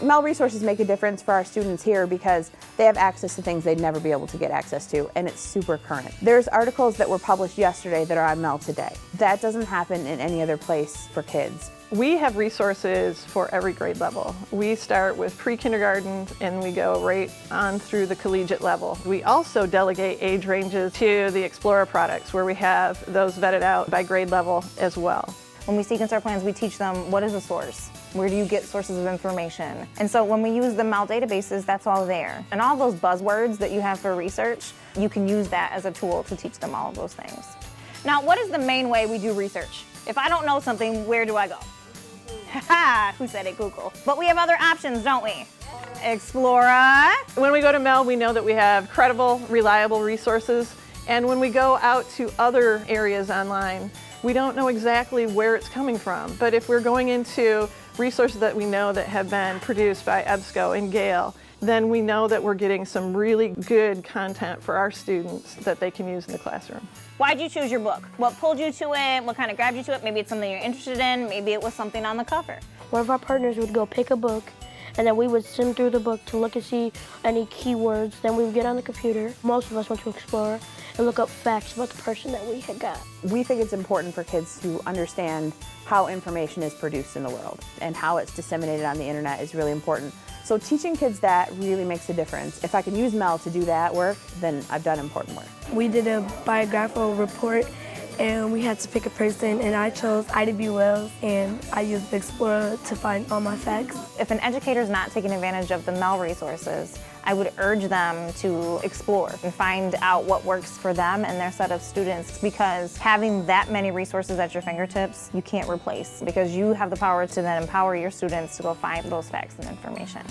MeL resources make a difference for our students here because they have access to things they'd never be able to get access to, and it's super current. There's articles that were published yesterday that are on MeL today. That doesn't happen in any other place for kids. We have resources for every grade level. We start with pre-kindergarten and we go right on through the collegiate level. We also delegate age ranges to the Explorer products where we have those vetted out by grade level as well. When we sequence our plans, we teach them what is a source. Where do you get sources of information? And so when we use the MeL databases, that's all there. And all those buzzwords that you have for research, you can use that as a tool to teach them all of those things. Now, what is the main way we do research? If I don't know something, where do I go? Haha, who said it? Google. But we have other options, don't we? Explorer. When we go to MeL, we know that we have credible, reliable resources. And when we go out to other areas online, we don't know exactly where it's coming from. But if we're going into resources that we know that have been produced by EBSCO and Gale, then we know that we're getting some really good content for our students that they can use in the classroom. Why'd you choose your book? What pulled you to it? What kind of grabbed you to it? Maybe it's something you're interested in. Maybe it was something on the cover. One of our partners would go pick a book, and then we would skim through the book to look and see any keywords. Then we would get on the computer. Most of us went to Explorer and look up facts about the person that we had got. We think it's important for kids to understand how information is produced in the world, and how it's disseminated on the internet is really important. So teaching kids that really makes a difference. If I can use MeL to do that work, then I've done important work. We did a biographical report and we had to pick a person, and I chose Ida B. Wells, and I used the Explorer to find all my facts. If an educator is not taking advantage of the MeL resources, I would urge them to explore and find out what works for them and their set of students, because having that many resources at your fingertips, you can't replace, because you have the power to then empower your students to go find those facts and information.